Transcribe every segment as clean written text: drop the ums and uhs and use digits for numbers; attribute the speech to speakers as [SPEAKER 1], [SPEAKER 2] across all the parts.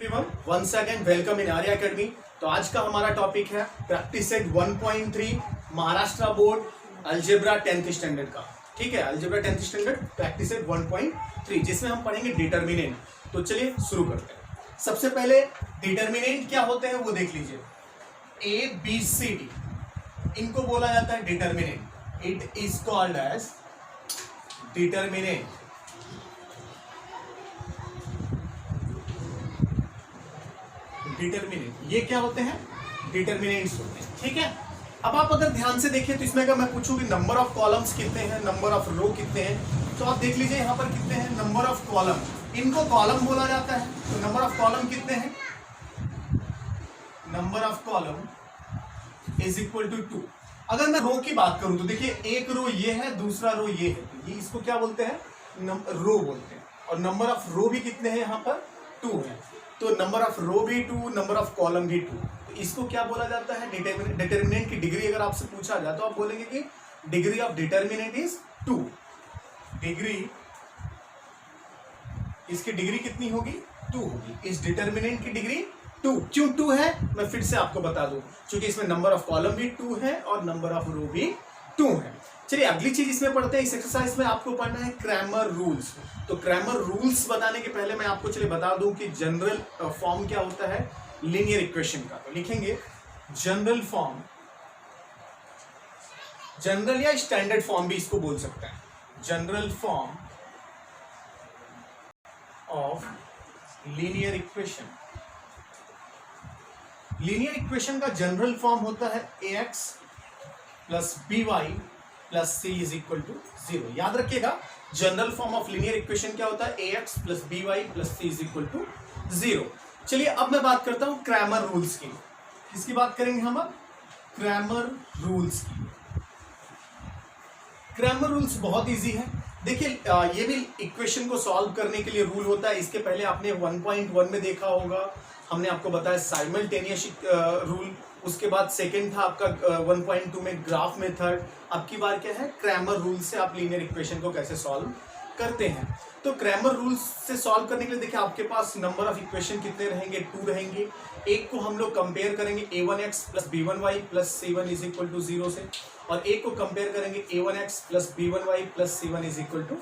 [SPEAKER 1] Everyone, once again welcome in Arya academy. तो आज का हमारा टॉपिक है practice set 1.3 Maharashtra board algebra 10th standard का। ठीक है, algebra 10th standard practice set 1.3 जिसमें हम पढ़ेंगे डिटर्मिनेंट। तो चलिए शुरू करते हैं। सबसे पहले डिटर्मिनेंट क्या होते हैं वो देख लीजिए। ए बी सी डी इनको बोला जाता है determinant. It is called as determinant. Determinant ये क्या होते हैं? डिटर्मिनेंट्स होते हैं। ठीक है, अब आप अगर ध्यान से देखिए तो इसमें अगर मैं पूछूं कि नंबर ऑफ कॉलम्स कितने हैं, नंबर ऑफ रो कितने हैं, तो आप देख लीजिए यहाँ पर कितने हैं नंबर ऑफ कॉलम। इनको कॉलम बोला जाता है। तो नंबर ऑफ कॉलम कितने हैं? Number of column is equal to 2। अगर मैं रो की बात करूं तो देखिए एक रो ये है, दूसरा रो ये है, तो ये इसको क्या बोलते हैं? रो बोलते हैं। और नंबर ऑफ रो भी कितने हैं यहाँ पर? 2 है। तो नंबर ऑफ रो भी 2, नंबर ऑफ कॉलम भी 2। तो इसको क्या बोला जाता है? डिटर्मिनेंट की डिग्री अगर आपसे पूछा जाए तो आप बोलेंगे कि degree of determinant is 2। Degree, इसकी डिग्री कितनी होगी? 2 होगी। इस डिटर्मिनेंट की डिग्री 2। क्यों 2 है मैं फिर से आपको बता दूं, क्योंकि इसमें नंबर ऑफ कॉलम भी 2 है और नंबर ऑफ रो भी 2 है। चलिए अगली चीज इसमें पढ़ते हैं। इस एक्सरसाइज में आपको पढ़ना है क्रैमर रूल्स। तो क्रैमर रूल्स बताने के पहले मैं आपको चलिए बता दूं कि जनरल फॉर्म क्या होता है लीनियर इक्वेशन का। तो लिखेंगे जनरल फॉर्म, जनरल या स्टैंडर्ड फॉर्म भी इसको बोल सकते हैं। General form of linear equation. Linear equation का जनरल फॉर्म होता है ax plus by plus C is equal to 0। याद रखिएगा general form of linear equation क्या होता है? ax plus by plus C is equal to 0। चलिए अब मैं बात करता हूं क्रैमर रूल्स की। किसकी बात करेंगे हम? क्रैमर रूल्स की। क्रैमर रूल्स बहुत इजी है। देखिए ये भी इक्वेशन को सॉल्व करने के लिए रूल होता है। इसके पहले आपने 1.1 में देखा होगा, हमने आपको बताया साइमल्टेनियस रूल। उसके बाद सेकंड था आपका 1.2 में ग्राफ मेथड। अब की बार क्या है? क्रैमर रूल से आप लीनियर इक्वेशन को कैसे सॉल्व करते हैं। तो क्रैमर रूल्स से सॉल्व करने के लिए देखिए आपके पास नंबर ऑफ इक्वेशन कितने रहेंगे? 2 रहेंगे। एक को हम लोग कंपेयर करेंगे a1x plus b1y plus c1 is equal to 0 से, और एक को कंपेयर करेंगे a1x plus b1y plus c1 is equal to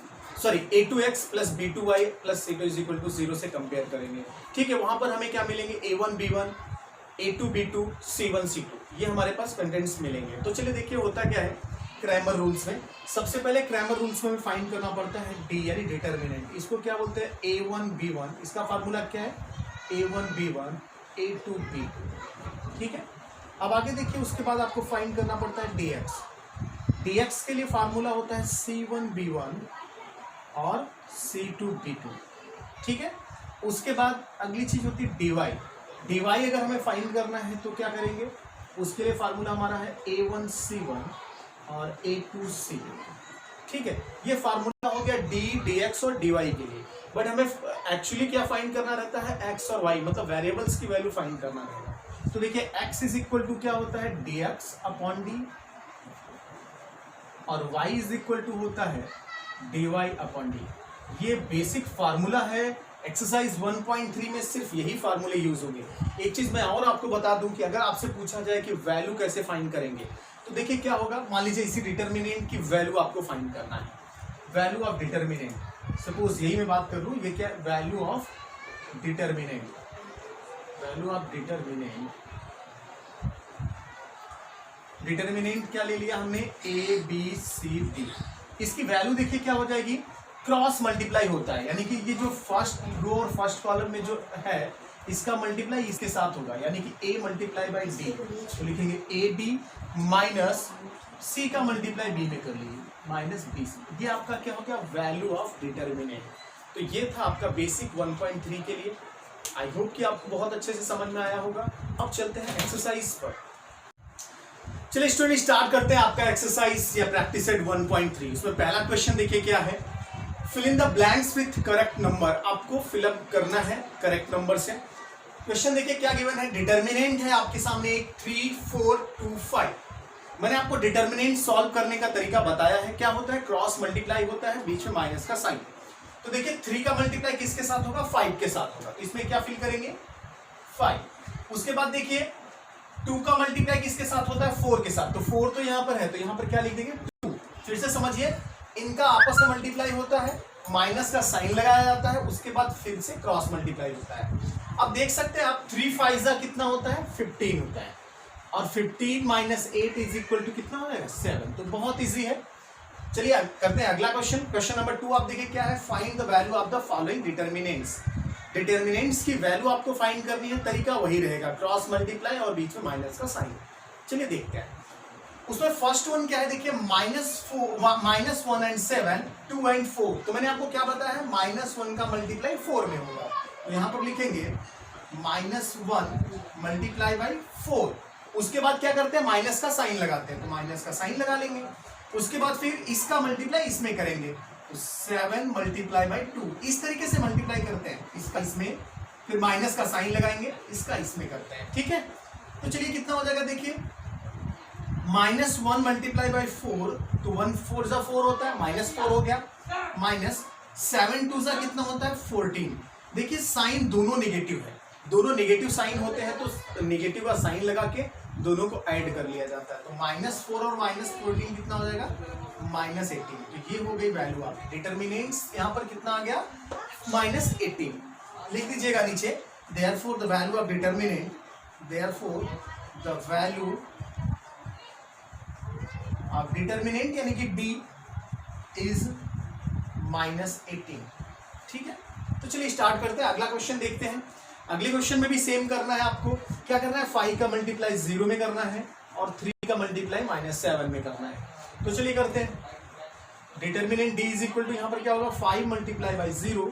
[SPEAKER 1] a2x plus b2y plus c2 is equal to 0 से कंपेयर करेंगे। ठीक है, वहां पर हमें क्या मिलेंगे? a1 b1, a2 b2, c1 c2, ये हमारे पास कंटेंट्स मिलेंगे। तो चलिए देखिए होता क्या है क्रैमर रूल्स में। सबसे पहले क्रैमर रूल्स में हमें फाइंड करना पड़ता है डी यानी डिटर्मिनेंट। इसको क्या बोलते हैं? a1 b1। इसका फार्मूला क्या है? a1 b1 a2 b2। ठीक है, अब आगे देखिए उसके बाद आपको फाइंड करना पड़ता है dx। dx के लिए फार्मूला होता है c1 b1 और c2 b2। ठीक है, उसके बाद अगली चीज होती है dy। dy अगर हमें फाइंड करना है तो क्या करेंगे? उसके लिए फार्मूला हमारा है a1 c1 और a2 c। ठीक है, ये फार्मूला हो गया d dx और dy के लिए। बट हमें एक्चुअली क्या फाइंड करना रहता है? x और y, मतलब वेरिएबल्स की वैल्यू फाइंड करना रहेगा। तो देखिए x इज इक्वल टू क्या होता है? dx अपॉन d, और y इज इक्वल टू होता है dy अपॉन d। ये बेसिक फार्मूला है। एक्सरसाइज 1.3 में सिर्फ यही फार्मूले यूज होंगे। एक चीज मैं और आपको बता दूं कि अगर आपसे पूछा जाए कि वैल्यू कैसे फाइंड करेंगे, तो देखिए क्या होगा। मान लीजिए इसी डिटर्मिनेंट की वैल्यू आपको फाइंड करना है। वैल्यू ऑफ डिटर्मिनेंट, सपोज यही मैं बात कर रहा हूं, ये क्या? Value of determinant. Value of determinant, determinant क्या ले लिया हमने? a b c d। इसकी वैल्यू देखिए क्या हो जाएगी? क्रॉस मल्टीप्लाई होता है, यानी कि ये जो फर्स्ट रो और फर्स्ट कॉलम में जो है इसका मल्टीप्लाई इसके साथ होगा, यानी कि a मल्टीप्लाई बाई डी। तो लिखेंगे ए डी माइनस सी का मल्टीप्लाई बी में कर लीजिए माइनस बी सी। ये आपका क्या हो गया? Value of determinant. तो ये था आपका बेसिक 1.3 के लिए। आई होप कि आपको बहुत अच्छे से समझ में आया होगा। अब चलते हैं एक्सरसाइज पर। चलिए स्टूडेंट स्टार्ट करते हैं आपका एक्सरसाइज या प्रैक्टिस सेट 1.3। इसमें पहला क्वेश्चन देखिए क्या है? Fill in the blanks with correct number. आपको फिलअप करना है करेक्ट नंबर से। क्वेश्चन देखिए क्या गिवन है? डिटर्मिनेंट है आपके सामने 3 4 2 5। मैंने आपको डिटर्मिनेंट सॉल्व करने का तरीका बताया है। क्या होता है? क्रॉस मल्टीप्लाई होता है, बीच में माइनस का साइन। तो देखिए 3 का मल्टीप्लाई किसके साथ होगा? 5 के साथ होगा। इसमें क्या फिल करेंगे? 5। उसके बाद देखिए 2 का मल्टीप्लाई किसके साथ होता है, 4 के साथ, तो 4 तो यहां पर है, तो यहां पर क्या लिख देंगे 2। फिर से समझिए, इनका आपस में मल्टीप्लाई होता है, माइनस का साइन लगाया जाता है, उसके बाद फिर से क्रॉस मल्टीप्लाई होता है। अब देख सकते हैं आप 3 5 कितना होता है, 15 होता है, और 15 माइनस 8 इज इक्वल टू कितना हो जाएगा, 7। तो बहुत इजी है। चलिए करते हैं अगला क्वेश्चन। क्वेश्चन नंबर 2 आप देखिए क्या है, find the value of the following determinants. Determinants की वैल्यू आपको फाइंड करनी है, तरीका वही रहेगा, क्रॉस मल्टीप्लाई और बीच में माइनस का साइन। चलिए देखते हैं। उसमें फर्स्ट वन क्या है, देखिए -1 एंड 7, 2 एंड 4। तो मैंने आपको क्या बताया है, -1 का मल्टीप्लाई 4 में होगा, तो यहां पर लिखेंगे -1 मल्टीप्लाई बाई 4। उसके बाद क्या करते हैं, माइनस का साइन लगाते हैं, तो माइनस का साइन लगा लेंगे। उसके बाद फिर इसका मल्टीप्लाई इसमें करेंगे, तो 7 मल्टीप्लाई बाई 2। इस तरीके से मल्टीप्लाई करते हैं, इसका इसमें, फिर माइनस का साइन लगाएंगे, इसका इसमें करते हैं, ठीक है। तो चलिए कितना हो जाएगा, देखिए -1 मल्टीप्लाई बाई 4, तो 1 4 जा 4 होता है, -4 हो गया, माइनस 7 2 जा कितना होता है, 14। देखिए साइन दोनों नेगेटिव है, दोनों नेगेटिव साइन होते हैं, तो नेगेटिव का साइन लगा के दोनों को ऐड कर लिया जाता है, तो -4 और -14 कितना हो जाएगा, -18। तो ये हो गई वैल्यू आपकी। डिटर्मिनेंट्स यहाँ पर कितना आ गया, -18। लिख दीजिएगा नीचे, therefore the value of determinant, therefore the value of determinant यानी कि डी इज -18, ठीक है। तो चलिए स्टार्ट करते हैं, अगला क्वेश्चन देखते हैं। अगले क्वेश्चन में भी सेम करना है आपको, क्या करना है, 5 का मल्टीप्लाई 0 में करना है और 3 का मल्टीप्लाई -7 में करना है। तो चलिए करते हैं। Determinant d is equal to यहां पर क्या होगा, 5 मल्टीप्लाई बाई 0,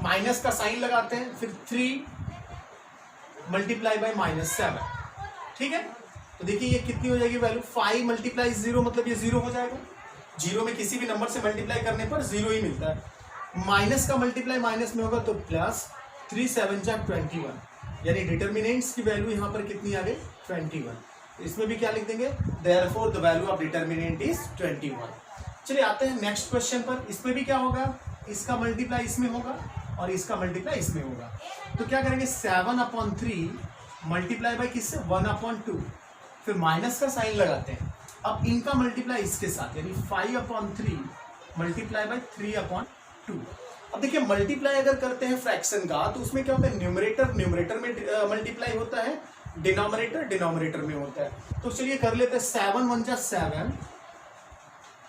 [SPEAKER 1] माइनस का साइन लगाते हैं, फिर 3 मल्टीप्लाई बाई -7, ठीक है। तो देखिए ये कितनी हो जाएगी वैल्यू, 5 मल्टीप्लाई 0 मतलब ये 0 हो जाएगा। 0 में किसी भी नंबर से मल्टीप्लाई करने पर 0 ही मिलता है। माइनस का मल्टीप्लाई माइनस में होगा, तो प्लस 3 7 जा 21, यानी डिटर्मिनेंट्स की वैल्यू यहाँ पर कितनी आ गई, 21। तो इसमें भी क्या लिख देंगे, therefore the value of determinant is 21। चलिए आते हैं नेक्स्ट क्वेश्चन पर। इसमें भी क्या होगा, इसका मल्टीप्लाई इसमें होगा और इसका मल्टीप्लाई इसमें होगा। तो क्या करेंगे, 7/3 मल्टीप्लाई बाई किससे, 1/2, फिर माइनस का साइन लगाते हैं। अब इनका मल्टीप्लाई इसके साथ, यानी 5/3 मल्टीप्लाई बाई 3/2। अब देखिए मल्टीप्लाई अगर करते हैं फ्रैक्शन का, तो उसमें क्या होता है, न्यूमरेटर न्यूमरेटर में मल्टीप्लाई होता है, डिनोमिनेटर डिनोमिनेटर में होता है। तो चलिए कर लेते हैं, 7 1 जा 7,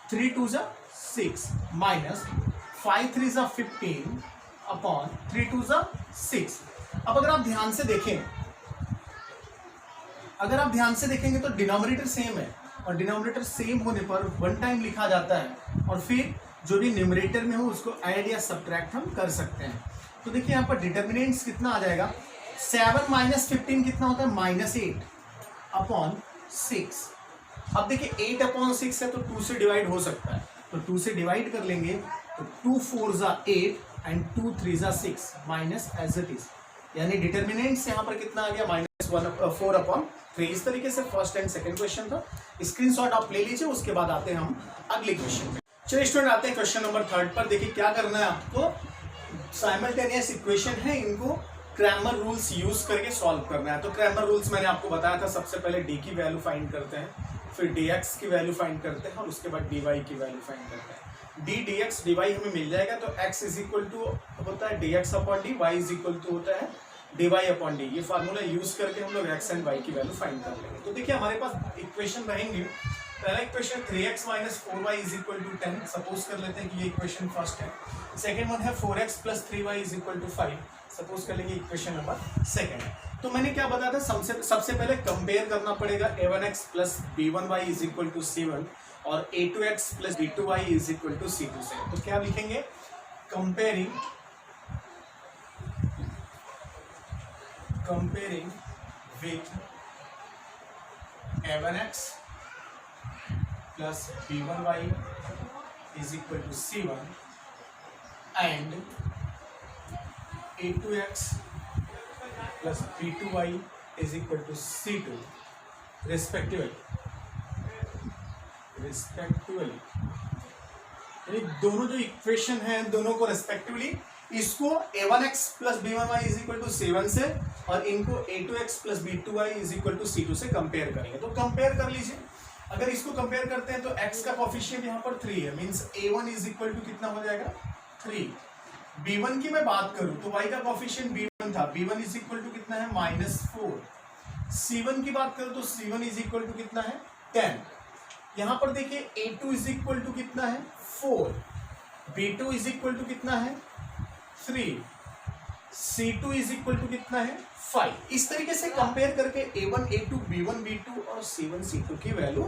[SPEAKER 1] 3 2 जा 6, माइनस 5 3 जा 15 अपॉन 3 2 जा 6। अब अगर आप ध्यान से देखेंगे तो डिनोमिनेटर सेम है, और डिनोमिनेटर सेम होने पर 1 टाइम लिखा जाता है, और फिर जो भी न्यूमरेटर में हो उसको ऐड या सब्ट्रैक्ट हम कर सकते हैं। तो देखिए यहाँ पर डिटर्मिनेंट्स कितना आ जाएगा, 7 माइनस 15 कितना होता है, -8 अपॉन 6। अब देखिए 8/6 है, तो 2 से डिवाइड हो सकता है, तो 2 से डिवाइड कर लेंगे, तो 2 4 जा 8 एंड 2 3 जा 6, माइनस एज इट इज, यानी डिटर्मिनेंट्स यहाँ पर कितना आ गया, -4/3। इस तरीके से फर्स्ट एंड सेकंड क्वेश्चन था। स्क्रीनशॉट आप ले लीजिए, उसके बाद आते हैं हम अगले क्वेश्चन में। चलिए स्टूडेंट आते हैं क्वेश्चन नंबर 3 पर। देखिए क्या करना है आपको, साइमल्टेनियस इक्वेशन है, इनको क्रैमर रूल्स यूज करके सॉल्व करना है। तो क्रैमर रूल्स मैंने आपको बताया था, सबसे पहले डी की वैल्यू फाइंड करते हैं, फिर dx की वैल्यू फाइंड करते हैं, और उसके बाद dy की वैल्यू फाइंड करते हैं। d dx dy हमें मिल जाएगा, तो x इज इक्वल टू होता है dx अपॉन डी, y इज इक्वल टू होता है dy अपॉन डी। ये फार्मूला यूज करके हम लोग x एंड y की वैल्यू फाइंड कर लेंगे। तो देखिए हमारे पास इक्वेशन रहेंगे, पहला equation 3x minus 4y is equal to 10, suppose कर लेते हैं कि ये इक्वेशन फर्स्ट है। सेकेंड वन है 4x plus 3y is equal to 5, suppose कर लेंगे इक्वेशन नंबर सेकेंड है। तो मैंने क्या बताया था, सबसे पहले कंपेयर करना पड़ेगा, a1x plus b1y is equal to c1 और a2x plus b2y is equal to c2 से। तो क्या लिखेंगे, comparing with a1x plus b1y is equal to c1 and a2x plus b2y is equal to c2 respectively. यानी दोनों जो equation है, दोनों को रिस्पेक्टिवली इसको a1x plus b1y is equal to 7 से और इनको a2x plus b2y is equal to c2 से कंपेयर करेंगे। तो कंपेयर कर लीजिए, अगर इसको कंपेयर करते हैं तो x का कोफिशिएंट यहाँ पर 3 है, means a1 is equal to कितना हो जाएगा 3। b1 की मैं बात करूं तो y का कोफिशिएंट b1 था, b1 इज इक्वल टू कितना है -4। c1 की बात करूं तो c1 इज इक्वल टू कितना है 10। यहाँ पर देखिए a2 इज इक्वल टू कितना है 4, b2 इज इक्वल टू कितना है 3, c2 इज इक्वल टू कितना है 5। इस तरीके से कंपेयर करके a1 a2 b1 b2 और c1 c2 की वैल्यू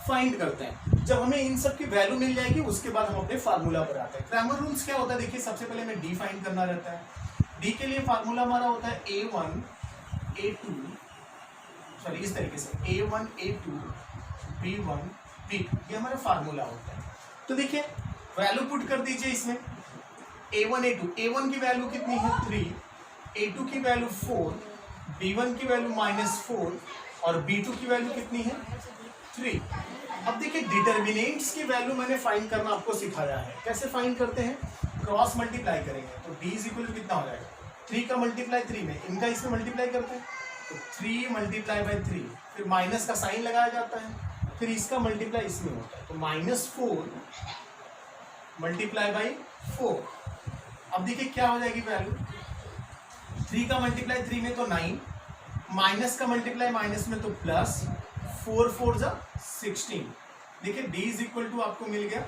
[SPEAKER 1] फाइंड करते हैं। जब हमें इन सब की वैल्यू मिल जाएगी उसके बाद हम अपने फार्मूला पर आते हैं। क्रैमर रूल्स क्या होता है, देखिए सबसे पहले हमें डी फाइंड करना रहता है। डी के लिए फार्मूला हमारा होता है a1 a2, सॉरी इस तरीके से a1 a2 b1 b2, ये हमारा फार्मूला होता है। तो देखिए वैल्यू पुट कर दीजिए इसमें a1 a2, a1 की वैल्यू कितनी है 3, a2 की वैल्यू 4, b1 की वैल्यू -4 और b2 की वैल्यू कितनी है 3। अब देखिए डिटर्मिनेंट्स की वैल्यू मैंने फाइंड करना आपको सिखाया है। कैसे फाइंड करते हैं, क्रॉस मल्टीप्लाई करेंगे तो d इज इक्वल टू कितना हो जाएगा 3 का मल्टीप्लाई 3 में, इनका इसमें मल्टीप्लाई करते हैं तो 3 मल्टीप्लाई बाई 3, फिर माइनस का साइन लगाया जाता है, फिर इसका मल्टीप्लाई इसमें होता है तो -4 मल्टीप्लाई बाई 4। अब देखिए क्या हो जाएगी वैल्यू, 3 का मल्टीप्लाई 3 में तो 9, माइनस का मल्टीप्लाई माइनस में तो प्लस, 4 4 जा 16। देखिए d इज इक्वल टू आपको मिल गया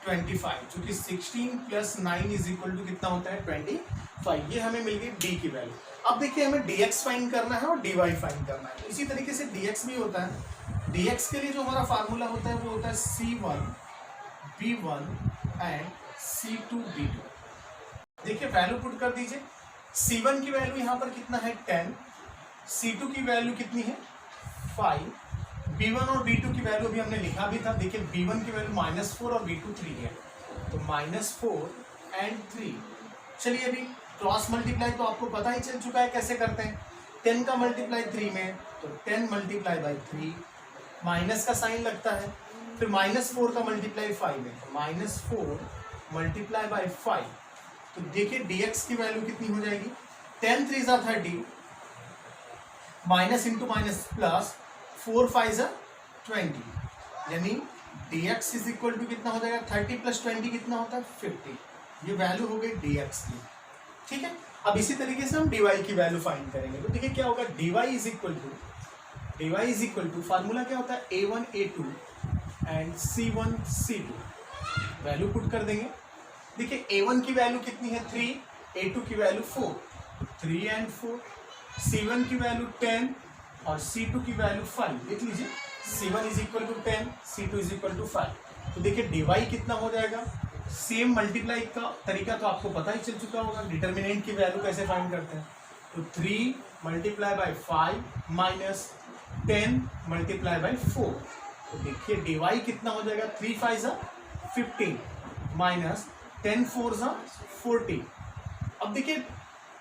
[SPEAKER 1] 25, क्योंकि 16 प्लस 9 इज इक्वल टू कितना होता है 25। ये हमें मिल गई d की वैल्यू। अब देखिए हमें dx फाइंड करना है और dy फाइंड करना है। इसी तरीके से dx भी होता है। dx के लिए जो हमारा फार्मूला होता है वो होता है c1 b1 and c2 b2। देखिए वैल्यू पुट कर दीजिए, c1 की वैल्यू यहाँ पर कितना है 10, c2 की वैल्यू कितनी है 5, b1 और b2 की वैल्यू अभी हमने लिखा भी था। देखिए b1 की वैल्यू -4 और b2 3 है तो -4 एंड 3। चलिए अभी क्रॉस मल्टीप्लाई तो आपको पता ही चल चुका है कैसे करते हैं। 10 का मल्टीप्लाई 3 में तो 10 मल्टीप्लाई बाई 3, माइनस का साइन लगता है, फिर -4 का मल्टीप्लाई 5 में तो -4 मल्टीप्लाई बाई 5। तो देखिए dx की वैल्यू कितनी हो जाएगी 10 3 जा 30, माइनस इंटू माइनस प्लस, 4 5 जा 20, यानी dx इज इक्वल टू कितना हो जाएगा 30 प्लस 20 कितना होता है 50। ये वैल्यू हो गई dx की, ठीक है। अब इसी तरीके से हम dy की वैल्यू फाइंड करेंगे। तो देखिए क्या होगा, dy is equal to formula क्या होता है a1 a2 and c1 c2। Value put कर देंगे। देखिए a1 की वैल्यू कितनी है 3, a2 की वैल्यू 4, 3 एंड 4, c1 की वैल्यू 10 और c2 की वैल्यू 5। देख लीजिए c1 is equal to 10, c2 is equal to 5। तो देखिए dy कितना हो जाएगा, सेम मल्टीप्लाई का तरीका तो आपको पता ही चल चुका होगा। डिटर्मिनेंट की वैल्यू कैसे फाइंड करते हैं, तो 3 multiply by 5 minus 10 multiply by 4। तो देखिए dy कितना हो जाएगा 3 5 जा 15 माइनस 10 4 जा 40। अब देखिए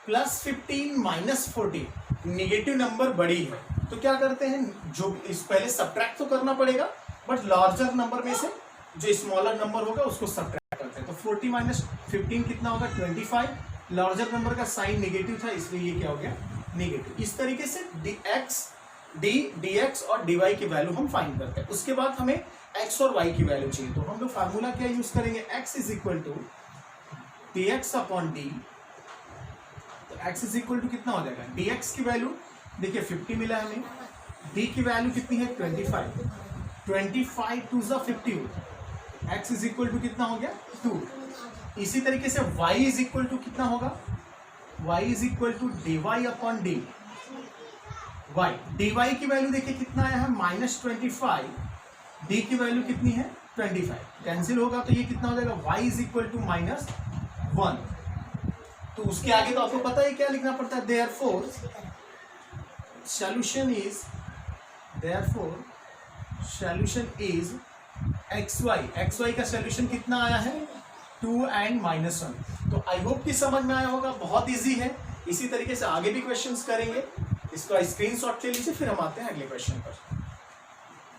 [SPEAKER 1] प्लस 15 माइनस 40, निगेटिव नंबर बड़ी है तो क्या करते हैं, जो इस पहले सब्ट्रैक्ट तो करना पड़ेगा बट लार्जर नंबर में से जो स्मॉलर नंबर होगा उसको सब्ट्रैक्ट करते हैं। तो 40 माइनस 15 कितना होगा 25। लार्जर नंबर का साइन नेगेटिव था इसलिए ये क्या हो गया नेगेटिव। इस तरीके से dx और dy की वैल्यू हम फाइंड करते हैं। उसके बाद हमें x और y की वैल्यू चाहिए तो हम लोग फार्मूला क्या यूज करेंगे, x is equal to dx upon d। तो x इज इक्वल टू कितना हो जाएगा, dx की वैल्यू देखिए 50 मिला है हमें, d की वैल्यू कितनी है 25, 25 2 जा 50, x इज इक्वल टू कितना हो गया 2। इसी तरीके से y इज इक्वल टू कितना होगा, y is equal to dy upon d। y dy की वैल्यू देखिए कितना आया है -25, d की वैल्यू कितनी है 25, कैंसिल होगा तो ये कितना हो जाएगा y इज इक्वल टू -1। तो उसके आगे तो आपको पता है क्या लिखना पड़ता है, देयरफॉर सॉल्यूशन इज xy का सॉल्यूशन कितना आया है 2 एंड -1। तो आई होप कि समझ में आया होगा, बहुत इजी है। इसी तरीके से आगे भी क्वेश्चंस करेंगे, इसका स्क्रीनशॉट ले लीजिए। फिर हम आते हैं अगले क्वेश्चन पर।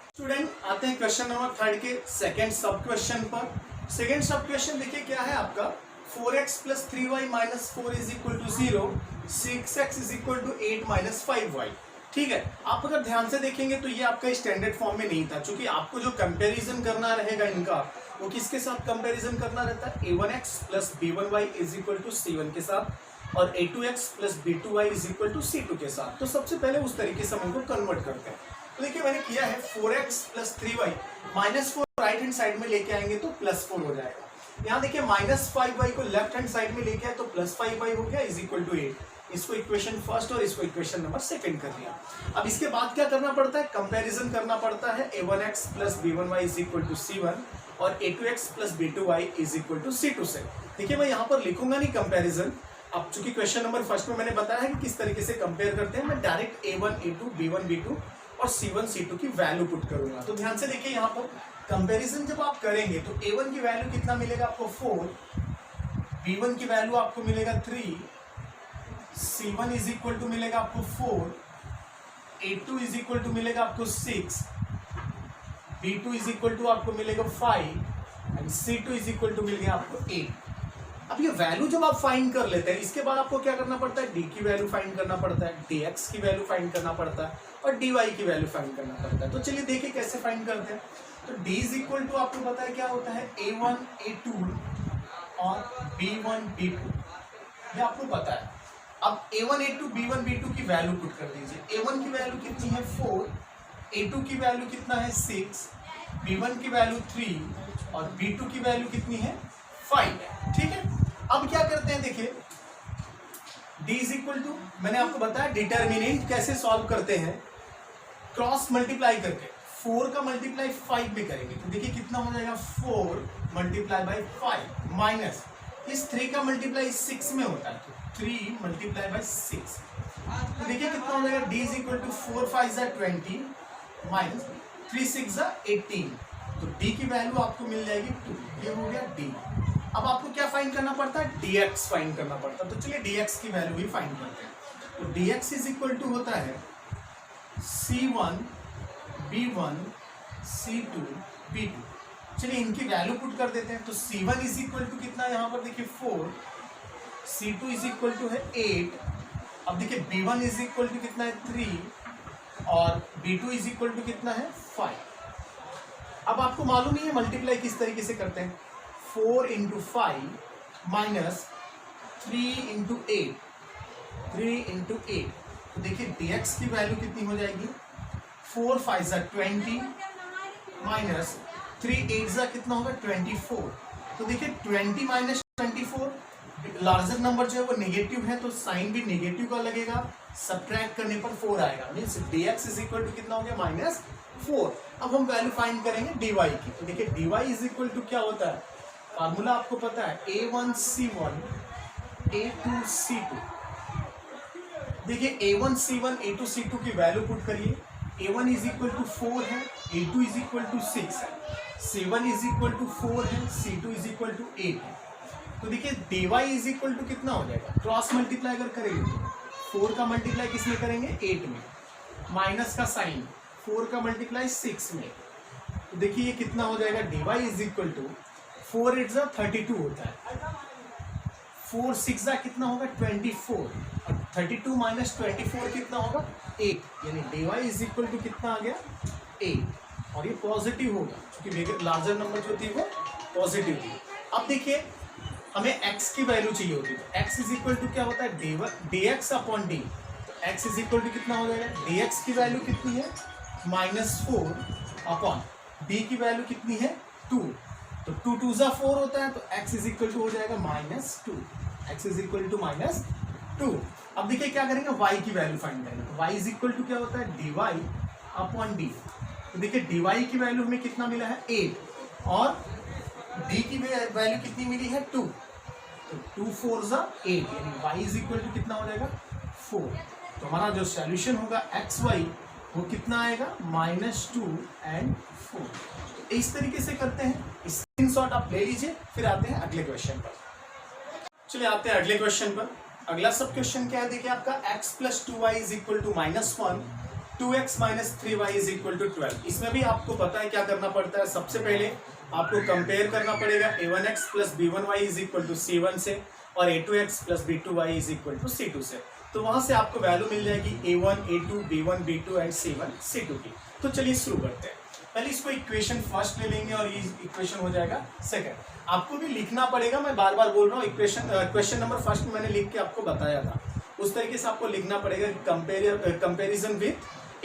[SPEAKER 1] स्टूडेंट आते हैं क्वेश्चन नंबर 3 के सेकंड सब क्वेश्चन पर। सेकंड सब क्वेश्चन देखिए क्या है आपका, 4x plus 3y minus 4 is equal to 0, 6x is equal to 8 minus 5y। ठीक है, आप अगर ध्यान से देखेंगे तो ये आपका स्टैंडर्ड फॉर्म में नहीं था, क्योंकि आपको जो कंपैरिजन करना रहेगा इनका, वो किसके साथ कंपैरिजन करना रहता है, a1x plus b1y is equal to c1 के साथ, और a2x plus b2y is equal to c2 के साथ। तो सबसे पहले उस तरीके से हम इनको कन्वर्ट करते हैं। तो देखिए मैंने किया है 4x plus 3y minus 4 right hand side में लेके आएंगे तो प्लस 4 हो जाएगा। यहाँ देखिए माइनस 5y को लेफ्ट हैंड साइड में लेके आए तो प्लस 5y हो गया इज इक्वल टू 8। इसको इक्वेशन फर्स्ट और इसको इक्वेशन नंबर सेकंड कर लिया। अब इसके बाद क्या करना पड़ता है, कंपैरिजन करना पड़ता है। a1x plus b1y is equal to c1 और a2x plus b2y is equal to c2 से। देखिए मैं यहाँ पर लिखूंगा नहीं कंपैरिजन, अब चूंकि क्वेश्चन नंबर फर्स्ट में मैंने बताया है कि किस तरीके से कंपेयर करते हैं, मैं direct a1 a2 b1 b2 और c1 c2 की वैल्यू पुट करूंगा। तो ध्यान से देखिए यहाँ पर कंपैरिजन जब आप करेंगे तो a1 की वैल्यू कितना मिलेगा आपको 4, b1 की वैल्यू आपको मिलेगा 3, c1 इज इक्वल टू मिलेगा आपको 4, a2 इज इक्वल टू मिलेगा आपको 6, b2 इज इक्वल टू आपको मिलेगा 5 and c2 is equal to मिलेगा आपको 8। अब ये वैल्यू जब आप फाइंड कर लेते हैं, इसके बाद आपको क्या करना पड़ता है, d की वैल्यू फाइंड करना पड़ता है, dx की वैल्यू फाइंड करना पड़ता है और dy की वैल्यू फाइंड करना पड़ता है। तो चलिए देखिए कैसे फाइंड करते हैं। तो d इज इक्वल टू आपको पता है क्या होता है, a1 a2 और b1 b2, ये आपको पता है। अब a1 a2 b1 b2 की वैल्यू पुट कर दीजिए। a1 की वैल्यू कितनी है 4, a2 की वैल्यू कितना है 6, b1 की वैल्यू 3 और b2 की वैल्यू कितनी है 5 है। ठीक है, अब क्या करते हैं देखिए, d इज इक्वल टू, मैंने आपको बताया डिटर्मिनेंट कैसे सॉल्व करते हैं, क्रॉस मल्टीप्लाई करके 4 का मल्टीप्लाई 5 में करेंगे तो देखिए कितना हो जाएगा 4 मल्टीप्लाई बाई 5 माइनस इस 3 का मल्टीप्लाई 6 में होता है तो 3 मल्टीप्लाई बाई 6। तो देखिए कितना हो जाएगा, d इज इक्वल टू 4 5 जा 20 माइनस 3 6 जा 18, तो d की वैल्यू आपको मिल जाएगी 2। ये हो गया d। अब आपको क्या फाइंड करना पड़ता है, dx फाइंड करना पड़ता है। तो चलिए dx की वैल्यू भी फाइंड करते हैं। तो dx इज इक्वल टू होता है c1 b1 c2 b2। चलिए इनकी वैल्यू पुट कर देते हैं। तो c1 इज इक्वल टू कितना, यहाँ पर देखिए 4, c2 इज इक्वल टू है 8, अब देखिए b1 इज इक्वल टू कितना है 3 और b2 इज इक्वल टू कितना है 5। अब आपको मालूम ही है मल्टीप्लाई किस तरीके से करते हैं, 4 इंटू 5 माइनस 3 इंटू 8, 3 इंटू 8। तो देखिए dx की वैल्यू कितनी हो जाएगी, 4 5 जा 20 माइनस 3 8 जा कितना होगा 24। तो देखिए 20 माइनस 24, लार्जर नंबर जो है वो नेगेटिव है तो साइन भी नेगेटिव का लगेगा, सब्ट्रैक्ट करने पर 4 आएगा, means dx is equal to कितना हो गया -4। अब हम वैल्यू फाइंड करेंगे dy की। तो देखिए dy इज इक्वल टू क्या होता है, फार्मूला आपको पता है a1 c1 a2 c2। देखिए a1 c1 a2 c2 की वैल्यू पुट करिए। a1 इज इक्वल टू 4 है, a2 इज इक्वल टू 6 है, c1 इज इक्वल टू 4 है, c2 इज इक्वल टू 8 है। तो देखिए dy इज इक्वल टू कितना हो जाएगा, क्रॉस मल्टीप्लाई अगर करेंगे तो 4 का मल्टीप्लाई किसमें करेंगे 8 में, माइनस का साइन 4 का मल्टीप्लाई 6 में। तो देखिए ये कितना हो जाएगा, dy इज इक्वल टू 4 8 जा 32 होता है, 4 6 जा कितना होगा 24 और 32 माइनस 24 कितना होगा 8, यानी dy इज इक्वल टू कितना आ गया 8 और ये पॉजिटिव होगा क्योंकि लार्जर नंबर जो थी वो पॉजिटिव थी। अब देखिए हमें x की वैल्यू चाहिए होती है, तो x इज इक्वल टू क्या होता है dx अपॉन d। तो x इज इक्वल टू कितना हो जाएगा, dx की वैल्यू कितनी है -4 अपॉन d की वैल्यू कितनी है 2, तो 2 2 जा 4 होता है तो x इज इक्वल टू हो जाएगा -2, x इज इक्वल टू -2। अब देखिए क्या करेंगे, y की वैल्यू फाइंड करेंगे। तो y इज इक्वल टू क्या होता है dy अपॉन d। तो देखिए dy की वैल्यू हमें कितना मिला है 8 और d की वैल्यू कितनी मिली है 2, तो 2 4 जा 8, यानी y इज इक्वल टू कितना हो जाएगा 4। तो हमारा जो सॉल्यूशन होगा xy वो कितना आएगा -2 एंड 4। तो इस तरीके से करते हैं। स्क्रीनशॉट आप ले लीजिए, फिर आते हैं अगले क्वेश्चन पर। चलिए आते हैं अगले क्वेश्चन पर। अगला सब क्वेश्चन क्या है, देखिए आपका x plus 2y is equal to -1, 2x minus 3y is equal to 12। इसमें भी आपको पता है क्या करना पड़ता है, सबसे पहले आपको कंपेयर करना पड़ेगा a1x plus b1y is equal to c1 से और a2x plus b2y is equal to c2 से। तो वहां से आपको वैल्यू मिल जाएगी a1, a2, b1, b2 and c1, c2 की। तो चलिए शुरू करते हैं। पहले इसको इक्वेशन फर्स्ट ले लेंगे और ये इक्वेशन हो जाएगा सेकंड। आपको भी लिखना पड़ेगा, मैं बार बार बोल रहा हूँ, क्वेश्चन नंबर फर्स्ट में मैंने लिख के आपको बताया था, उस तरीके से आपको लिखना पड़ेगा। Comparison with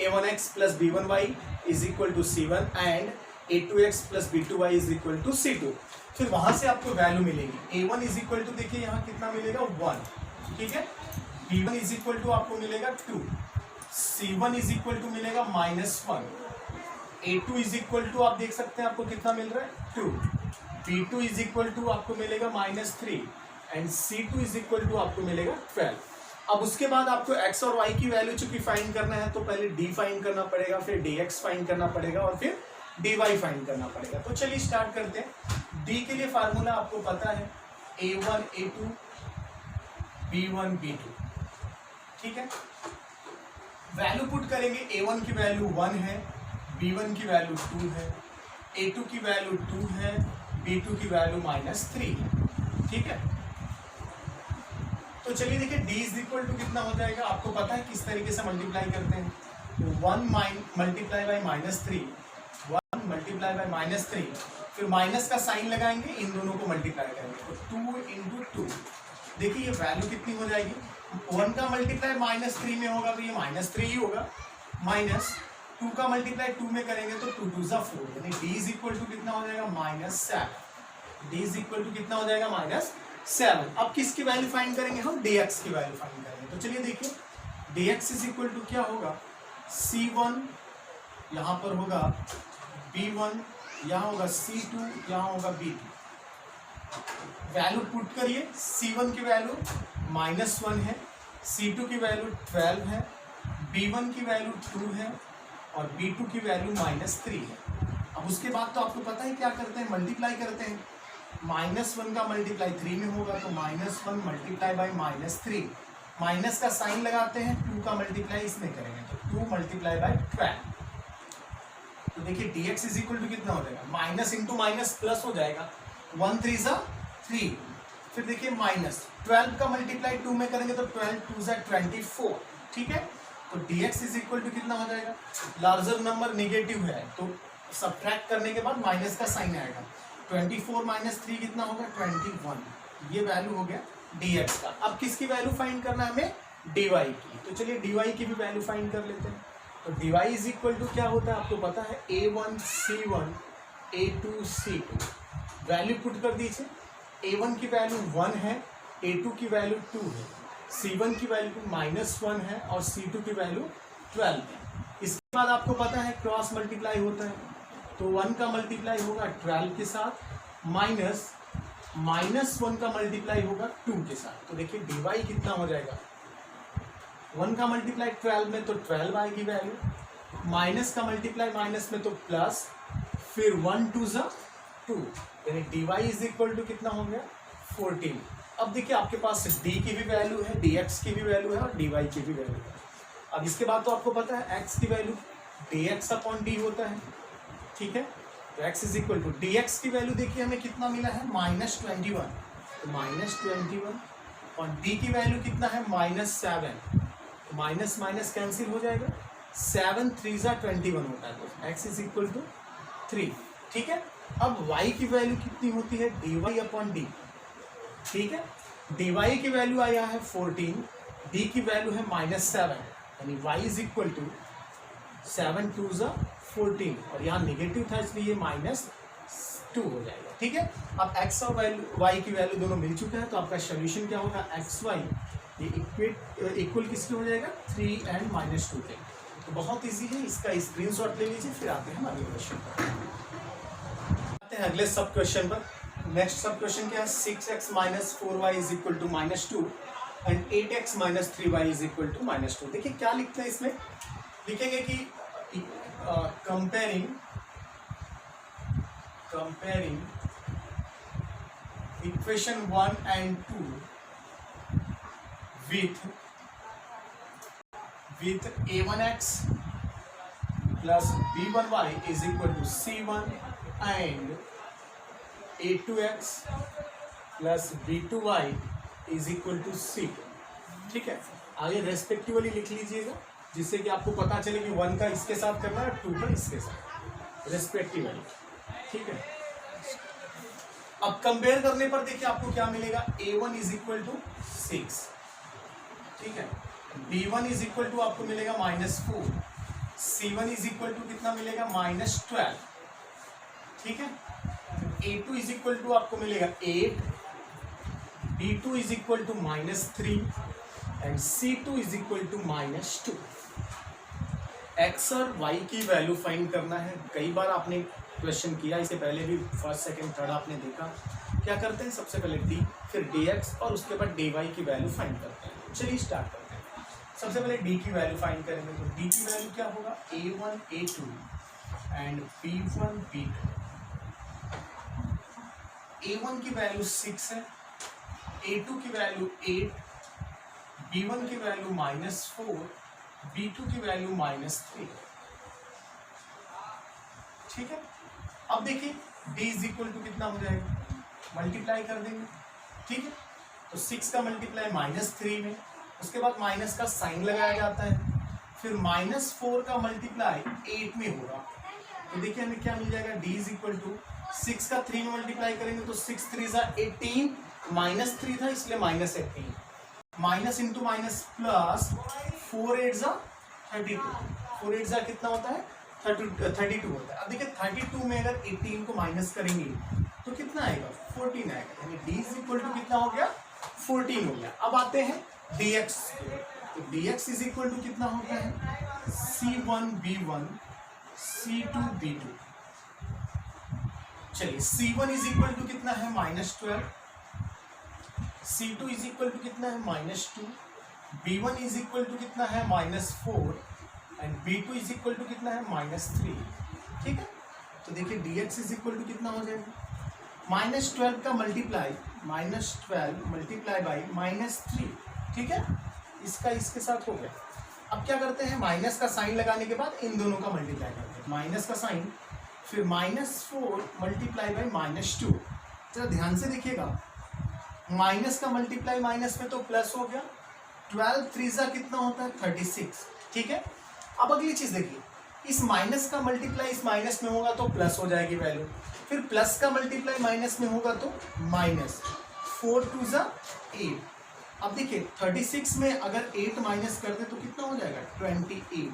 [SPEAKER 1] a1x plus b1y is equal to c1 and a2x plus b2y is equal to c2। फिर वहां से आपको वैल्यू मिलेगी। a1 इज इक्वल टू, देखिए यहाँ कितना मिलेगा 1, ठीक है। b1 इज इक्वल टू आपको मिलेगा 2, c1 इज इक्वल टू मिलेगा -1, a2 इज इक्वल टू आप देख सकते हैं आपको कितना मिल रहा है 2, b2 इज इक्वल टू आपको मिलेगा -3 and c2 is equal to आपको मिलेगा 12। अब उसके बाद आपको x और y की वैल्यू चूंकि फाइंड करना है तो पहले d फाइंड करना पड़ेगा, फिर dx फाइंड करना पड़ेगा और फिर dy फाइंड करना पड़ेगा। तो चलिए स्टार्ट करते हैं। d के लिए फार्मूला आपको पता है a1 a2 b1 b2, ठीक है। वैल्यू पुट करेंगे, a1 की वैल्यू 1 है, b1 की वैल्यू 2 है, a2 की वैल्यू 2 है, b2 की वैल्यू -3 है, ठीक है। तो चलिए देखिए d इज इक्वल टू कितना हो जाएगा, आपको पता है किस तरीके से मल्टीप्लाई करते हैं। 1 मल्टीप्लाई बाई -3, 1 मल्टीप्लाई बाई -3, फिर माइनस का साइन लगाएंगे, इन दोनों को मल्टीप्लाई करेंगे तो 2 इंटू 2। देखिए ये वैल्यू कितनी हो जाएगी, 1 का मल्टीप्लाई -3 में होगा तो ये -3 ही होगा, माइनस 2 का मल्टीप्लाई 2 में करेंगे तो 2 2 4, यानी d इज इक्वल टू कितना हो जाएगा -7। d इज इक्वल टू कितना हो जाएगा -7। अब किसकी वैल्यू फाइंड करेंगे हम, dx की वैल्यू फाइंड करेंगे। तो चलिए देखिए dx इज इक्वल टू क्या होगा, c1 यहाँ पर होगा, b1 यहाँ होगा, c2 यहाँ होगा, b2। वैल्यू पुट करिए, c1 की वैल्यू -1 है, c2 की वैल्यू 12 है, b1 की वैल्यू 2 है और b2 की वैल्यू -3 है। अब उसके बाद तो आपको पता है क्या करते हैं, मल्टीप्लाई करते हैं। -1 का मल्टीप्लाई 3 में होगा तो -1 मल्टीप्लाई बाई -3, माइनस का साइन लगाते हैं, 2 का मल्टीप्लाई इसमें करेंगे तो 2 मल्टीप्लाई बाई 12। तो देखिए dx इज इक्वल टू कितना हो जाएगा, माइनस इंटू माइनस प्लस हो जाएगा, 1 3 सा 3, फिर देखिए -12 का मल्टीप्लाई 2 में करेंगे तो 12 2 सा 24, ठीक है। तो dx इज इक्वल टू कितना हो जाएगा, लार्जर नंबर नेगेटिव है तो सब्ट्रैक्ट करने के बाद माइनस का साइन आएगा, 24 -3 कितना होगा 21, ये वैल्यू हो गया dx का। अब किसकी वैल्यू फाइंड करना है हमें, dy की। तो चलिए dy की भी वैल्यू फाइंड कर लेते हैं। तो dy इज इक्वल टू क्या होता है आपको पता है, a1 c1 a2 c2। Value put कर दीजिए, a1 की वैल्यू 1 है, a2 की वैल्यू 2 है, c1 की वैल्यू -1 है और c2 की वैल्यू 12 है। इसके बाद आपको पता है क्रॉस मल्टीप्लाई होता है तो 1 का मल्टीप्लाई होगा 12 के साथ, माइनस -1 का मल्टीप्लाई होगा 2 के साथ। तो देखिए dy कितना हो जाएगा, 1 का मल्टीप्लाई 12 में तो 12 आएगी वैल्यू, माइनस का मल्टीप्लाई माइनस में तो प्लस, फिर 1 2 सा 2, यानी dy इज इक्वल टू कितना हो गया 14। अब देखिए आपके पास d की भी वैल्यू है, dx की भी वैल्यू है और dy की भी वैल्यू है। अब इसके बाद तो आपको पता है x की वैल्यू dx अपॉन d होता है, ठीक है। तो x is equal to dx की वैल्यू देखिए हमें कितना मिला है -21, तो -21 और d की वैल्यू कितना है -7, तो माइनस माइनस कैंसिल हो जाएगा, 7 3 सा 21 होता है, तो x इज इक्वल टू 3, ठीक है। अब y की वैल्यू कितनी होती है, dy अपॉन d, ठीक है। dy की वैल्यू आया है 14, d की वैल्यू है -7, यानी y इज इक्वल टू 7 2 सा 14 और यहाँ नेगेटिव था इसलिए -2 हो जाएगा, ठीक है। अब x और y की वैल्यू दोनों मिल चुके हैं तो आपका सोल्यूशन क्या होगा, xy ये इक्वल किसके हो जाएगा 3 एंड -2 के। तो बहुत इजी है, इसका स्क्रीनशॉट ले लीजिए। फिर आते हैं हम अगले क्वेश्चन पर, आते हैं अगले सब क्वेश्चन पर। नेक्स्ट सब क्वेश्चन क्या है, 6x - 4y is equal to -2 and 8x - 3y is equal to -2। देखिए क्या लिखते हैं इसमें, लिखेंगे कि comparing equation 1 and 2 with a1x plus b1y is equal to c1 and a2x plus b2y is equal to c2। ठीक है, आगे रेस्पेक्टिवली लिख लीजिएगा जिससे कि आपको पता चले कि 1 का इसके साथ करना है, 2 का इसके साथ, रेस्पेक्टिवली। ठीक है, अब कंपेयर करने पर देखिए आपको क्या मिलेगा, a1 इज इक्वल टू 6। ठीक है, b1 इज इक्वल टू आपको मिलेगा -4, c1 इज इक्वल टू कितना मिलेगा -12। ठीक है, a2 इज इक्वल टू आपको मिलेगा 8, b2 is equal to -3 and c2 is equal to -2। x और y की वैल्यू फाइंड करना है। कई बार आपने क्वेश्चन किया, इससे पहले भी फर्स्ट सेकंड थर्ड आपने देखा। क्या करते हैं, सबसे पहले d फिर dx और उसके बाद dy की वैल्यू फाइंड करते हैं। चलिए स्टार्ट करते हैं। सबसे पहले d की वैल्यू फाइंड करेंगे, तो d की वैल्यू क्या होगा, a1 a2 and b1 b2। a1 की वैल्यू 6 है, a2 की वैल्यू 8, b1 की वैल्यू -4, b2 की वैल्यू -3। ठीक है, अब देखिए d इज इक्वल टू कितना हो जाएगा, मल्टीप्लाई कर देंगे। ठीक है, तो 6 का मल्टीप्लाई -3 में, उसके बाद माइनस का साइन लगाया जाता है, फिर -4 का मल्टीप्लाई 8 में होगा। तो देखिए हमें क्या मिल जाएगा, d इज इक्वल टू 6 का 3 में मल्टीप्लाई करेंगे तो 6 3 ज़ा 18, -3 था इसलिए -18, माइनस इंटू माइनस प्लस 4 8 ज़ा 32, 4 8 ज़ा कितना होता है 32 होता है। अब देखिए 32 में अगर 18 को माइनस करेंगे तो कितना आएगा, 14 आएगा, यानी d इज इक्वल टू कितना हो गया, 14 हो गया। अब आते हैं dx, तो dx इज इक्वल टू कितना होता है, c1 b1 c2 b2। चलिए c1 इज इक्वल टू कितना है -12, c2 इज इक्वल टू कितना है -2, b1 इज इक्वल टू कितना है -4 and b2 is equal to कितना है -3। ठीक है, तो देखिए dx इज इक्वल टू कितना हो जाएगा, -12 का मल्टीप्लाई -12 मल्टीप्लाई बाई -3। ठीक है, इसका इसके साथ हो गया। अब क्या करते हैं, माइनस का साइन लगाने के बाद इन दोनों का मल्टीप्लाई करते हैं, माइनस का साइन फिर -4 मल्टीप्लाई बाई -2। जरा ध्यान से देखिएगा, माइनस का मल्टीप्लाई माइनस में तो प्लस हो गया, 12 3 ज़ा कितना होता है 36। ठीक है, अब अगली चीज देखिए, इस माइनस का मल्टीप्लाई इस माइनस में होगा तो प्लस हो जाएगी वैल्यू, फिर प्लस का मल्टीप्लाई माइनस में होगा तो माइनस, 4 2 ज़ा 8। अब देखिए 36 में अगर 8 माइनस कर दे तो कितना हो जाएगा 28,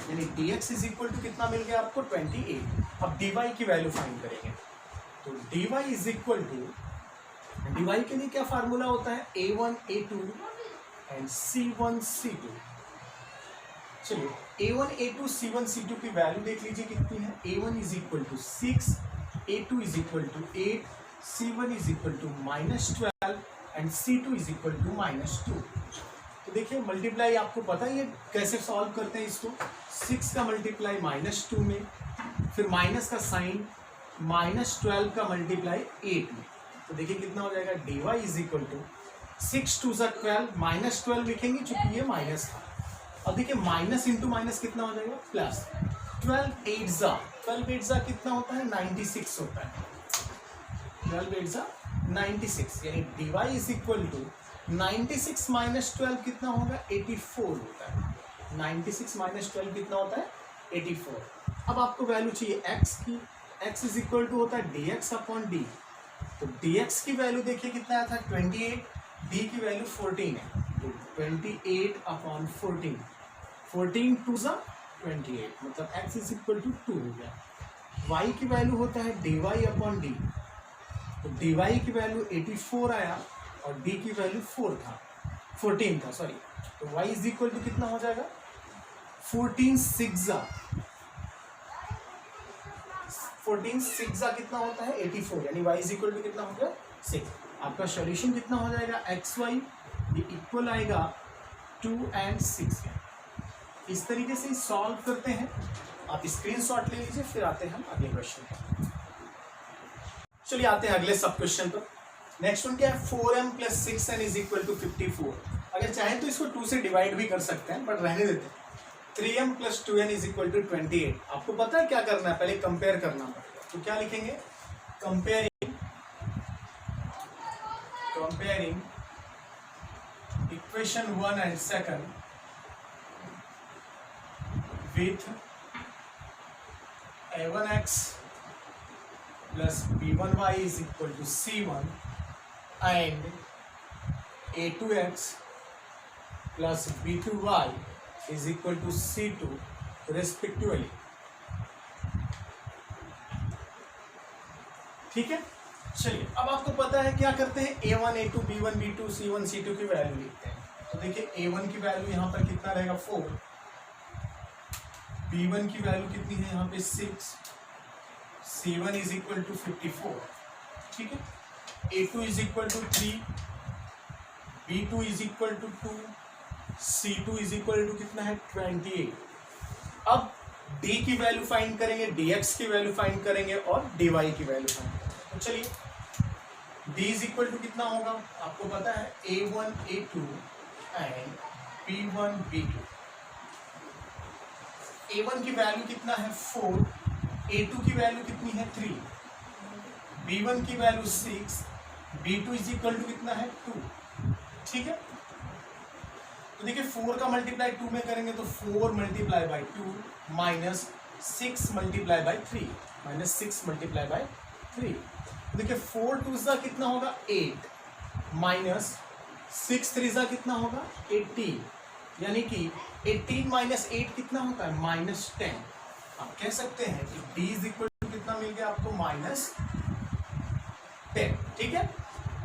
[SPEAKER 1] यानी dx इज इक्वल टू कितना मिल गया आपको 28। अब dy की वैल्यू फाइंड करेंगे, तो dy is equal to, dy के लिए क्या फार्मूला होता है, a1 a2 and c1 c2। चलिए a1 a2 c1 c2 की वैल्यू देख लीजिए कितनी है, a1 is equal to 6, a2 is equal to 8, c1 is equal to -12 and c2 is equal to -2। तो देखिए मल्टीप्लाई आपको पता ही है कैसे सॉल्व करते हैं इसको, 6 का मल्टीप्लाई -2 में, फिर माइनस का साइन, -12 का मल्टीप्लाई 8 में। तो देखिए कितना हो जाएगा, dy इज इक्वल टू 6 2 ज़ा 12, -12 लिखेंगे चूंकि ये माइनस था। अब देखिए माइनस इंटू माइनस कितना हो जाएगा प्लस, 12 8 ज़ा कितना होता है 96 होता है, 12 8 ज़ा 96, यानी dy इज इक्वल टू 96 -12 कितना होगा 84 होता है, 96 -12 कितना होता है 84। अब आपको वैल्यू चाहिए x की, x इज इक्वल टू होता है dx अपॉन d। तो dx की वैल्यू देखिए कितना आया था 28, d की वैल्यू 14 है, तो 28 अपॉन 14, 14 2 ज़ा 28, मतलब x इज इक्वल टू 2 हो गया। y की वैल्यू होता है dy अपॉन d, तो dy की वैल्यू 84 आया और d की वैल्यू 14 था सॉरी, तो y इज इक्वल टू कितना हो जाएगा 14 6 ज़ा कितना होता है 84, यानी y इज इक्वल टू कितना हो गया 6। आपका सॉल्यूशन कितना हो जाएगा xy, ये इक्वल आएगा 2 and 6। इस तरीके से सॉल्व करते हैं, आप स्क्रीनशॉट ले लीजिए, फिर आते हैं हम अगले क्वेश्चन पर। चलिए आते हैं अगले सब क्वेश्चन पर। नेक्स्ट वन क्या है, 4m + 6n is equal to 54। अगर चाहें तो इसको 2 से डिवाइड भी कर सकते हैं, बट रहने देते हैं। 3m + 2n is equal to 28। आपको पता है क्या करना है, पहले कंपेयर करना पड़ेगा। तो क्या लिखेंगे, comparing comparing equation 1 and 2 with a1x plus b1y is equal to c1 and a2x plus b2y is equal to c2 respectively. ठीक है, चलिए अब आपको पता है क्या करते हैं, a1 a2 b1 b2 c1 c2 की वैल्यू लिखते हैं। तो देखिए a1 की वैल्यू यहाँ पर कितना रहेगा 4, b1 की वैल्यू कितनी है यहाँ पे 6, c1 इज इक्वल टू 54, ठीक है, a2 is equal to 3, b2 is equal to 2, c2 is equal to कितना है 28। अब d की वैल्यू फाइंड करेंगे, dx की वैल्यू फाइंड करेंगे और dy की वैल्यू फाइंड करेंगे। तो चलिए d इज इक्वल टू कितना होगा, आपको पता है a1 a2 and b1 b2। a1 की वैल्यू कितना है 4, a2 की वैल्यू कितनी है 3, b1 की value 6, b2 is equal to कितना है 2, ठीक है। तो देखिए 4 का मल्टीप्लाई 2 में करेंगे तो 4 multiply by 2 minus 6 multiply by 3 minus 6 multiply by 3। देखिए 4 2 सा कितना होगा 8 माइनस 6 3 सा कितना होगा 18, यानी कि 18 माइनस 8 कितना होता है -10। आप कह सकते हैं कि d इज इक्वल टू कितना मिल गया आपको -10, ठीक है।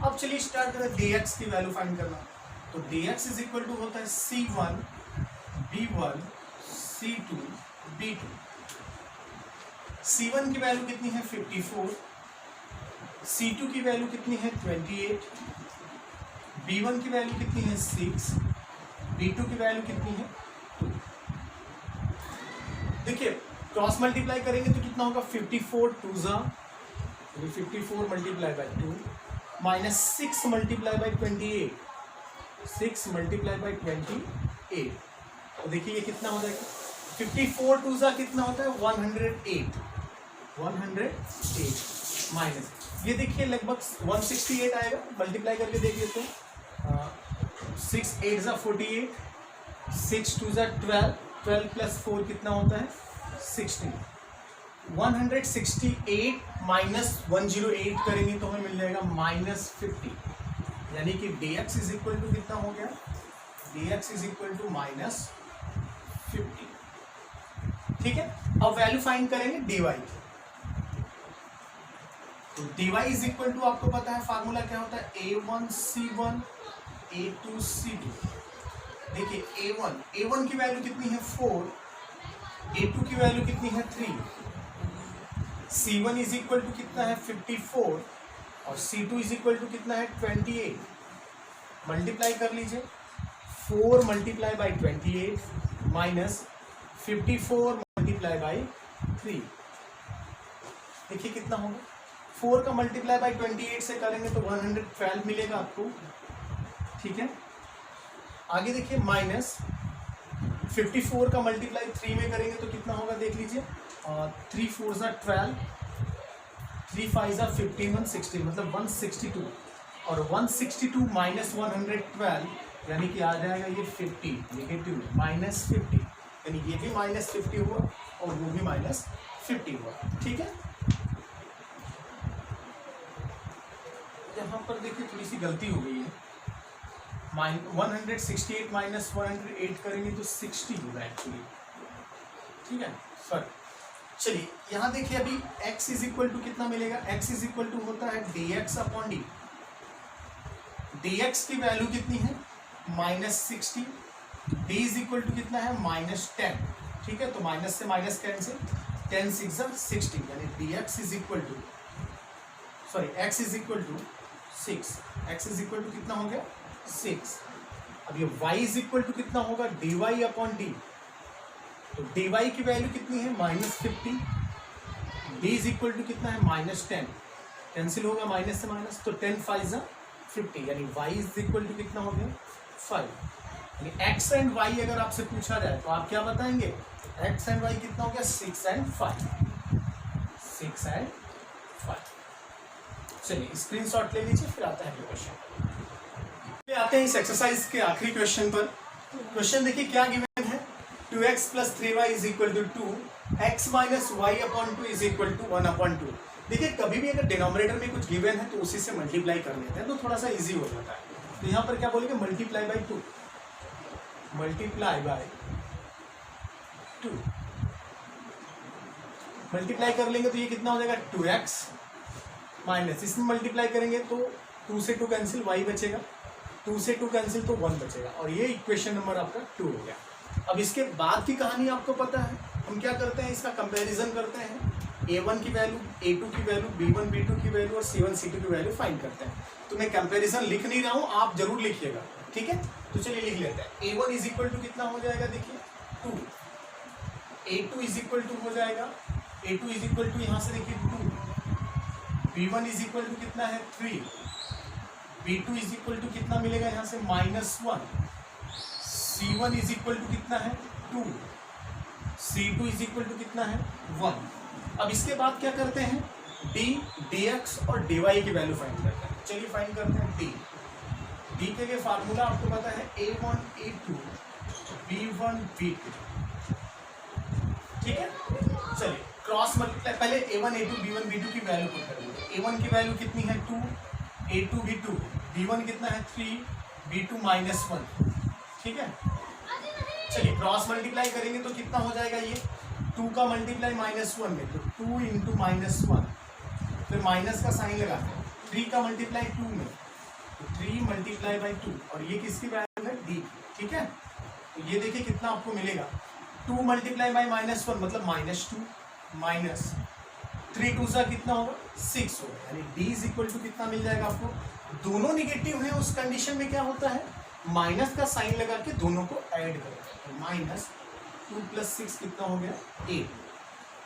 [SPEAKER 1] अब चलिए स्टार्ट करें dx की वैल्यू फाइंड करना। तो dx इज इक्वल टू होता है c1 b1 c2 b2। c1 की वैल्यू कितनी है 54, c2 की वैल्यू कितनी है 28, b1 की वैल्यू कितनी है 6, b2 की वैल्यू कितनी है 2। देखिए क्रॉस मल्टीप्लाई करेंगे तो कितना होगा 54 2 ज़ा 54 multiply by 2 minus 6 multiply by 28, 6 multiply by 28। तो देखिए ये कितना हो जाएगा 54 2 ज़ा कितना होता है 108 माइनस ये देखिए लगभग 168 आएगा, मल्टीप्लाई करके देख लेते हैं। 6 8 ज़ा 48, 6 2 ज़ा 12, 12 प्लस 4 कितना होता है 60। 168 माइनस 108 करेंगे तो हमें मिल जाएगा -50, यानी कि dx इज इक्वल टू कितना हो गया, dx इज इक्वल टू -50, ठीक है। अब वैल्यू फाइंड करेंगे dy की। तो dy इज इक्वल टू आपको पता है फार्मूला क्या होता है a1 c1 a2 c2। देखिए a1 की वैल्यू कितनी है 4, a2 की वैल्यू कितनी है 3, c1 इज इक्वल टू कितना है 54 और c2 इज इक्वल टू कितना है 28। मल्टीप्लाई कर लीजिए 4 multiply by 28 minus 54 multiply by 3। देखिए कितना होगा, 4 का मल्टीप्लाई बाई 28 से करेंगे तो 112 मिलेगा आपको, ठीक है। आगे देखिए माइनस 54 का मल्टीप्लाई 3 में करेंगे तो कितना होगा देख लीजिए, 3 4 ज़ा 12, 3 5 ज़ा 15 160 मतलब 162 और 162 माइनस 112 यानी कि आ जाएगा ये 50 नेगेटिव -50, यानी ये भी -50 हुआ और वो भी -50 हुआ, ठीक है। यहाँ पर देखिए थोड़ी सी गलती हो गई है, 168 माइनस 108 करेंगे तो 60 होगा एक्चुअली, ठीक है सॉरी। चलिए यहाँ देखिए अभी x इज इक्वल टू कितना मिलेगा, x इज इक्वल टू होता है dx अपॉन डी। dx की वैल्यू कितनी है -60, d इज इक्वल टू कितना है -10, ठीक है। तो माइनस से माइनस कैंसिल, 10 6 60 यानी dx is equal to sorry x is equal to 6, x is equal to कितना हो गया 6। अब ये y इज इक्वल टू कितना होगा dy अपॉन डी। तो dy की वैल्यू कितनी है -50, d इज इक्वल टू कितना है -10, कैंसिल होगा माइनस से माइनस तो 10 5 ज़ा 50 यानी y इज इक्वल टू कितना हो गया 5। यानी x एंड y अगर आपसे पूछा जाए तो आप क्या बताएंगे, x एंड y कितना हो गया 6 एंड 5। चलिए स्क्रीनशॉट ले लीजिए, फिर आता है क्वेश्चन। आते हैं इस एक्सरसाइज के आखिरी क्वेश्चन पर। क्वेश्चन देखिए क्या गिवन है, 2x + 3y = 2, x - y/2 = 1/2। देखिए कभी भी अगर डिनोमिनेटर में कुछ गिवन है तो उसी से मल्टीप्लाई कर लेते हैं तो थोड़ा सा इजी हो जाता है। तो यहाँ पर क्या बोलेंगे, मल्टीप्लाई बाई 2, मल्टीप्लाई कर लेंगे तो ये कितना हो जाएगा 2x माइनस, इसमें मल्टीप्लाई करेंगे तो 2 से 2 कैंसिल, y बचेगा, 2 से 2 कैंसिल तो 1 बचेगा, और ये इक्वेशन नंबर आपका 2 हो गया। अब इसके बाद की कहानी आपको पता है, हम क्या करते हैं, इसका कंपैरिजन करते हैं, a1 की वैल्यू, a2 की वैल्यू, b1 b2 की वैल्यू और c1 c2 की वैल्यू फाइंड करते हैं। तो मैं कंपैरिजन लिख नहीं रहा हूँ, आप जरूर लिखिएगा, ठीक है। तो चलिए लिख लेते हैं। a1 = कितना हो जाएगा, देखिए 2, a2 = हो जाएगा, a2 = यहाँ से देखिए 2, b1 = कितना है 3, b2 = कितना मिलेगा यहाँ से -1, c1 = कितना है 2, c2 = कितना है 1। अब इसके बाद क्या करते हैं, dx और dy की वैल्यू फाइंड करते हैं। चलिए फाइंड करते हैं d के लिए फार्मूला आपको पता है a1 a2 b1 b2, ठीक है। चलिए क्रॉस मल्टीप्लाई, पहले a1 a2 b1 b2 की वैल्यू पुट कर लेंगे। a1 की वैल्यू कितनी है 2, a2 b2, b1 कितना है 3, b2 -1, ठीक है। चलिए क्रॉस मल्टीप्लाई करेंगे तो कितना हो जाएगा, ये 2 का मल्टीप्लाई -1 में तो 2 × -1, फिर माइनस का साइन लगाते हैं, 3 का मल्टीप्लाई 2 में तो 3 × 2, और ये किसकी वैल्यू है d, ठीक है। तो ये देखिए कितना आपको मिलेगा, 2 × -1 मतलब -2, माइनस 3 2 सा कितना होगा 6 होगा, यानी d = कितना मिल जाएगा आपको। दोनों निगेटिव है उस कंडीशन में क्या होता है, माइनस का साइन लगा के दोनों को ऐड करते हैं, -2 + 6 कितना हो गया 8।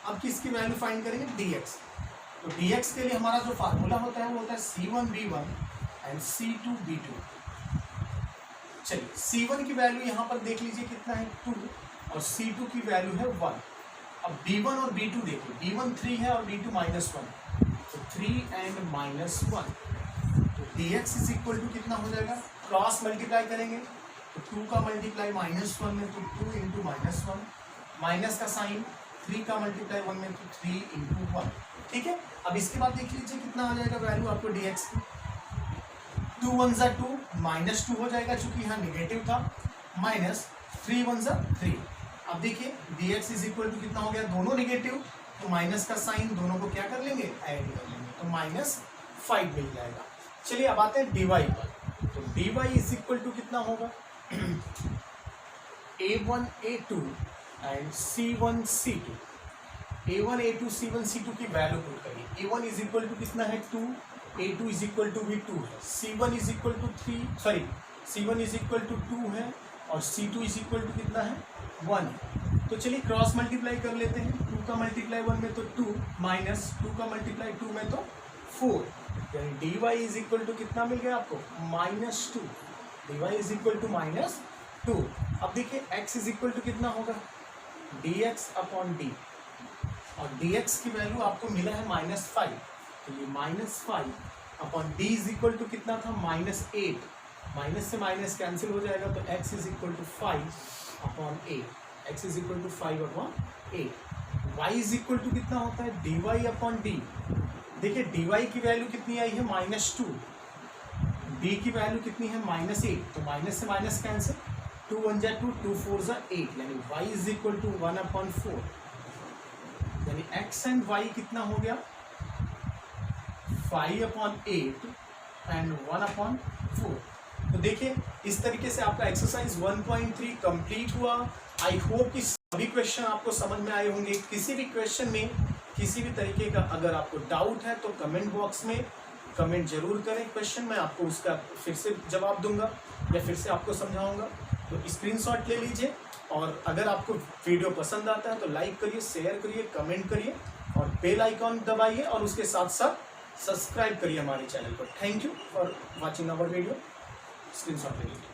[SPEAKER 1] अब किसकी वैल्यू फाइंड करेंगे, dx। तो dx के लिए हमारा जो फार्मूला होता है वो होता है c1 b1 and c2 b2। चलिए c1 की वैल्यू यहाँ पर देख लीजिए कितना है 2, और c2 की वैल्यू है 1। अब b1 और b2 देखिए, b1 3 है और b2 -1, तो 3 and -1, तो dx = कितना हो जाएगा, क्रॉस मल्टीप्लाई करेंगे तो 2 का मल्टीप्लाई -1 में तो 2 × -1, माइनस का साइन, 3 का मल्टीप्लाई 1 में तो 3 × 1, ठीक है। अब इसके बाद देख लीजिए कितना आ जाएगा वैल्यू आपको dx की, 2 1 × 2 -2 हो जाएगा चूंकि यहाँ निगेटिव था, -3 1 × 3। अब देखिए dx = कितना हो गया, दोनों निगेटिव तो माइनस का साइन, दोनों को क्या कर लेंगे, ऐड कर लेंगे, तो -5 मिल जाएगा। चलिए अब आते हैं dy पर, तो dy = कितना होगा, a1 a2 and c1 c2, a1 a2 c1 c2 की वैल्यू पुट करिए। a1 = कितना है 2, a2 = भी 2 है, c1 = 2 है और c2 = कितना है 1 है। तो चलिए क्रॉस मल्टीप्लाई कर लेते हैं, 2 का मल्टीप्लाई 1 में तो 2, माइनस 2 का मल्टीप्लाई 2 में तो 4, यानी dy = कितना मिल गया आपको, -2, dy = -2। अब देखिए x = कितना होगा, dx/d, और dx की वैल्यू आपको मिला है -5, तो ये -5/d = कितना था, -8, माइनस से माइनस कैंसिल हो जाएगा तो x = 5/8, x = 5/8। y = कितना होता है, dy/d। देखिए dy की वैल्यू कितनी आई है, -2, d की वैल्यू कितनी है, -8, तो माइनस से माइनस कैंसिल, 2 1 × 2, 2 4 × 8, यानी y = 1/4, यानी x एंड y कितना हो गया, 5/8 एंड 1/4। तो देखिए इस तरीके से आपका एक्सरसाइज 1.3 कंप्लीट हुआ। आई होप कि सभी क्वेश्चन आपको समझ में आए होंगे। किसी भी क्वेश्चन में किसी भी तरीके का अगर आपको डाउट है तो कमेंट बॉक्स में कमेंट जरूर करें क्वेश्चन, मैं आपको उसका फिर से जवाब दूंगा या फिर से आपको समझाऊंगा। तो स्क्रीनशॉट ले लीजिए, और अगर आपको वीडियो पसंद आता है तो लाइक करिए, शेयर करिए, कमेंट करिए और बेल आइकॉन दबाइए, और उसके साथ साथ सब्सक्राइब करिए हमारे चैनल को। Thank you for watching our video. Screenshot ले लीजिए।